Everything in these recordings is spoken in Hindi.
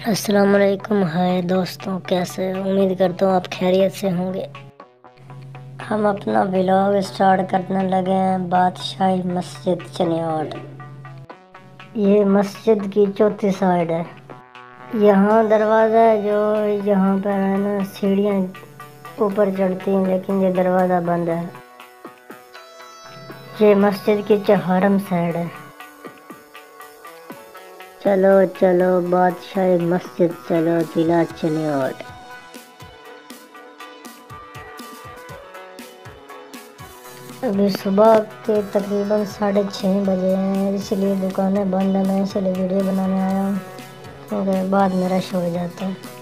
अस्सलाम वालेकुम। हाय दोस्तों, कैसे हो? उम्मीद करता हूँ आप खैरियत से होंगे। हम अपना व्लॉग स्टार्ट करने लगे हैं बादशाही मस्जिद चनियाट। ये मस्जिद की चौथी साइड है। यहाँ दरवाज़ा है जो यहाँ पर है ना, सीढ़ियाँ ऊपर चढ़ती हैं, लेकिन ये दरवाज़ा बंद है। ये मस्जिद की चहारम साइड है। चलो चलो बादशाही मस्जिद चलो, जिला चनियाट। अभी सुबह के तकरीबन 6:30 बजे हैं, इसलिए दुकानें बंद हैं। मैं इसलिए वीडियो बनाने आया हूँ क्योंकि बाद में रश हो जाता है।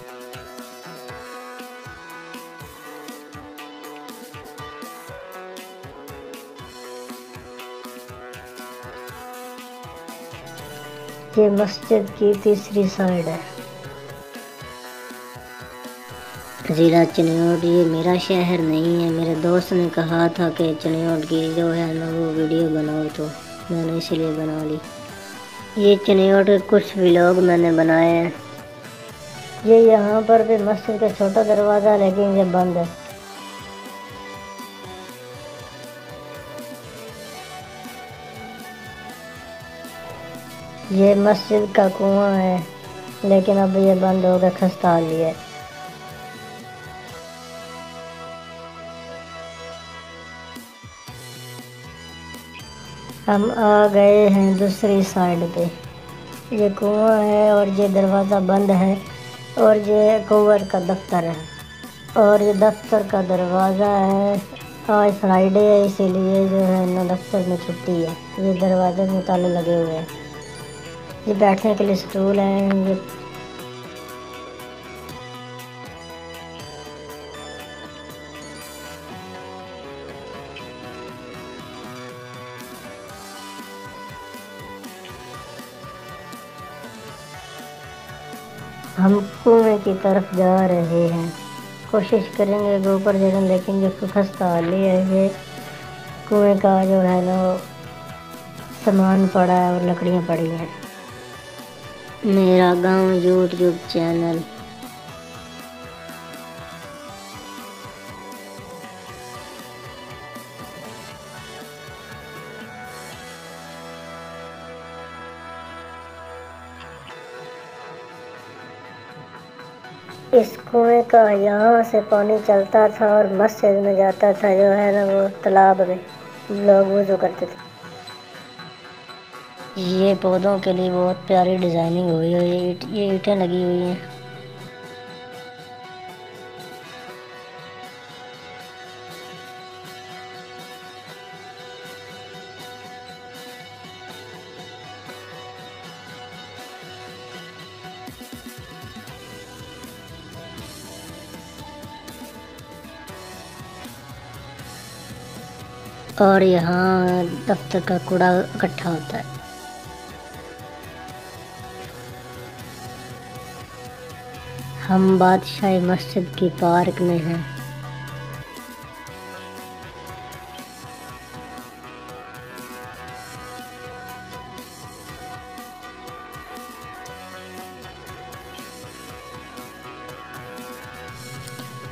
ये मस्जिद की तीसरी साइड है। ज़िला चनियाट ये मेरा शहर नहीं है। मेरे दोस्त ने कहा था कि चनियाट की जो है ना वो वीडियो बनाओ, तो मैंने इसलिए बना ली। ये चनियाट के कुछ व्लॉग मैंने बनाए हैं। ये यहाँ पर भी मस्जिद का छोटा दरवाज़ा है, लेकिन ये बंद है। ये मस्जिद का कुआं है, लेकिन अब ये बंद हो गया, खस्ता हाली है। हम आ गए हैं दूसरी साइड पे। ये कुआं है और ये दरवाज़ा बंद है, और ये कुंवर का दफ्तर है, और ये दफ्तर का दरवाज़ा है। आज फ्राइडे है, इसीलिए जो है ना दफ्तर में छुट्टी है। ये दरवाजे में ताले लगे हुए हैं। ये बैठने के लिए स्टूल हैं। ये हम कुएं की तरफ जा रहे हैं। कोशिश करेंगे कि ऊपर चढ़ें, लेकिन जो खस्ता हाली है, ये कुएं का जो है ना सामान पड़ा है और लकड़ियाँ पड़ी हैं। मेरा गांव यूट्यूब चैनल। इस कुएं का यहाँ से पानी चलता था और मस्जिद में जाता था, जो है ना वो तालाब में लोग वज़ू करते थे। ये पौधों के लिए बहुत प्यारी डिज़ाइनिंग हुई है। ये ईंटें लगी हुई हैं। और यहाँ दफ्तर का कूड़ा इकट्ठा होता है। हम बादशाही मस्जिद की पार्क में हैं।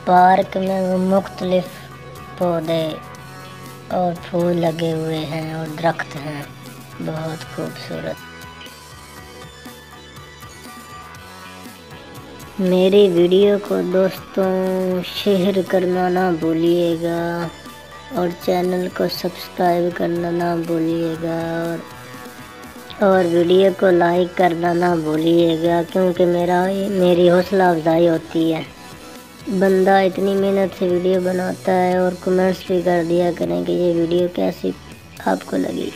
पार्क में मुख्तलिफ पौधे और फूल लगे हुए हैं और दरख्त हैं, बहुत खूबसूरत। मेरी वीडियो को दोस्तों शेयर करना ना भूलिएगा, और चैनल को सब्सक्राइब करना ना भूलिएगा, और वीडियो को लाइक करना ना भूलिएगा, क्योंकि मेरी हौसला अफजाई होती है। बंदा इतनी मेहनत से वीडियो बनाता है, और कमेंट्स भी कर दिया करें कि ये वीडियो कैसी आपको लगी।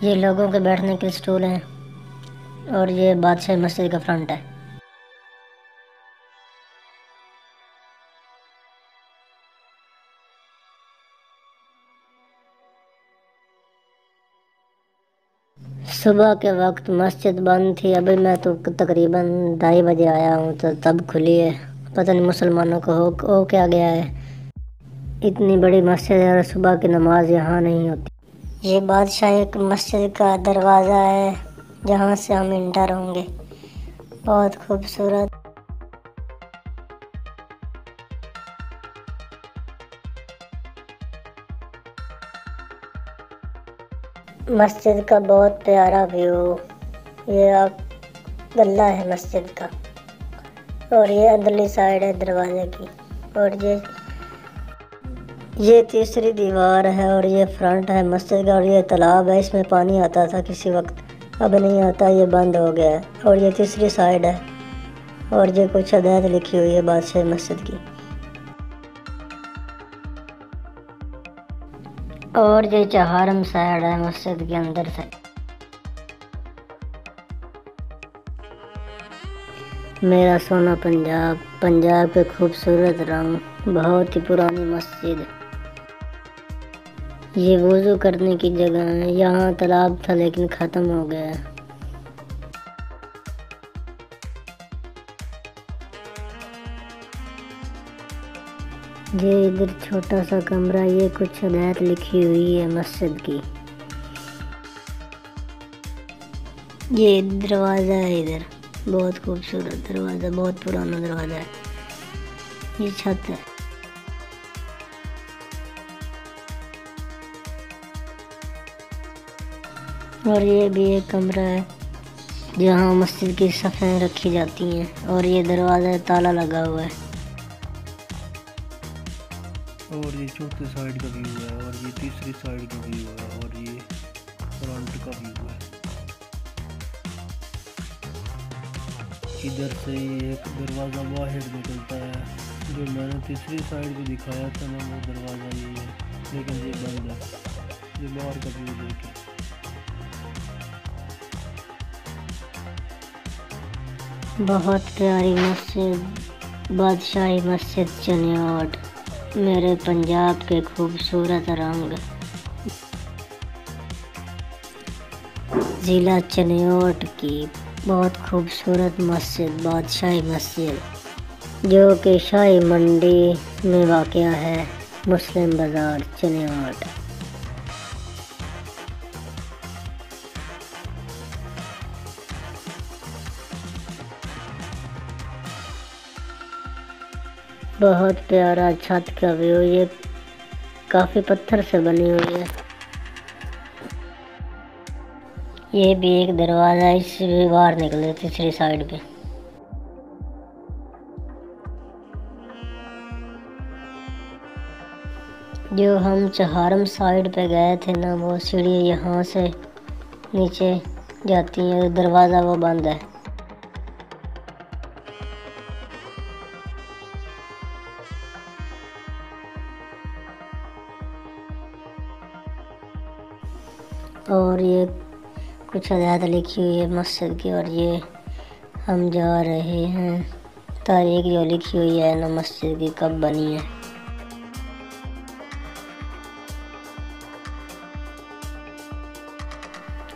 ये लोगों के बैठने के स्टूल हैं, और ये बादशाह मस्जिद का फ्रंट है। सुबह के वक्त मस्जिद बंद थी। अभी मैं तो तकरीबन 2:30 बजे आया हूँ तो तब खुली है। पता नहीं मुसलमानों को हो क्या गया है, इतनी बड़ी मस्जिद है और सुबह की नमाज यहाँ नहीं होती। ये बादशाह एक मस्जिद का दरवाज़ा है जहाँ से हम इंटर होंगे। बहुत खूबसूरत। मस्जिद का बहुत प्यारा व्यू। ये गल्ला है मस्जिद का और ये अंदरली साइड है दरवाजे की। और ये तीसरी दीवार है और ये फ्रंट है मस्जिद का। और ये तालाब है, इसमें पानी आता था किसी वक्त, अब नहीं आता, ये बंद हो गया है। और ये तीसरी साइड है और ये कुछ हदायत लिखी हुई है बादशाह मस्जिद की। और ये चहारम साइड है मस्जिद के अंदर से। मेरा सोना पंजाब, पंजाब के खूबसूरत रंग, बहुत ही पुरानी मस्जिद। ये वुज़ू करने की जगह है। यहाँ तालाब था लेकिन ख़त्म हो गया है। ये इधर छोटा सा कमरा, ये कुछ हदायत लिखी हुई है मस्जिद की। ये दरवाज़ा है इधर, बहुत खूबसूरत दरवाज़ा, बहुत पुराना दरवाज़ा है। ये छत है। और ये भी एक कमरा है जहाँ मस्जिद की सफ़ें रखी जाती हैं। और ये दरवाज़ा ताला लगा हुआ है। और ये चौथे साइड का व्यू है और ये तीसरी साइड का व्यू है और ये फ्रंट का व्यू है। इधर से एक दरवाज़ा बाहर निकलता है, जो मैंने तीसरी साइड पे दिखाया था ना, वो दरवाज़ा ये है, लेकिन ये बंद है। ये बाहर का व्यू देखें। बहुत प्यारी मस्जिद, बादशाही मस्जिद चनियाट, मेरे पंजाब के खूबसूरत रंग। ज़िला चनियाट की बहुत खूबसूरत मस्जिद, बादशाही मस्जिद, जो कि शाही मंडी में वाक़या है, मुस्लिम बाज़ार चनियाट। बहुत प्यारा छत का व्यू। ये काफ़ी पत्थर से बनी हुई है। ये भी एक दरवाज़ा है, इससे भी बाहर निकले तीसरी साइड पे। जो हम चहारम साइड पे गए थे ना, वो सीढ़ी यहाँ से नीचे जाती है, दरवाज़ा वो बंद है। और ये कुछ हदायत लिखी हुई है मस्जिद की। और ये हम जा रहे हैं, तारीख जो लिखी हुई है ना मस्जिद की, कब बनी है।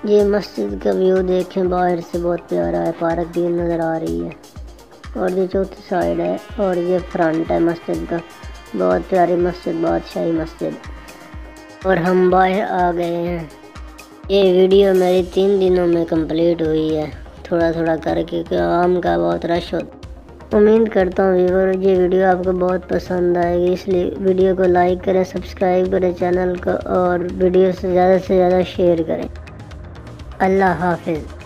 ये मस्जिद का व्यू देखें बाहर से, बहुत प्यारा है। पार्क भी नज़र आ रही है। और ये चौथी साइड है और ये फ्रंट है मस्जिद का। बहुत प्यारी मस्जिद, बादशाही मस्जिद। और हम बाहर आ गए हैं। ये वीडियो मेरी 3 दिनों में कंप्लीट हुई है, थोड़ा थोड़ा करके, क्योंकि आम का बहुत रश होता। उम्मीद करता हूँ व्यूअर ये वीडियो आपको बहुत पसंद आएगी, इसलिए वीडियो को लाइक करें, सब्सक्राइब करें चैनल को, और वीडियो से ज़्यादा शेयर करें। अल्लाह हाफिज़।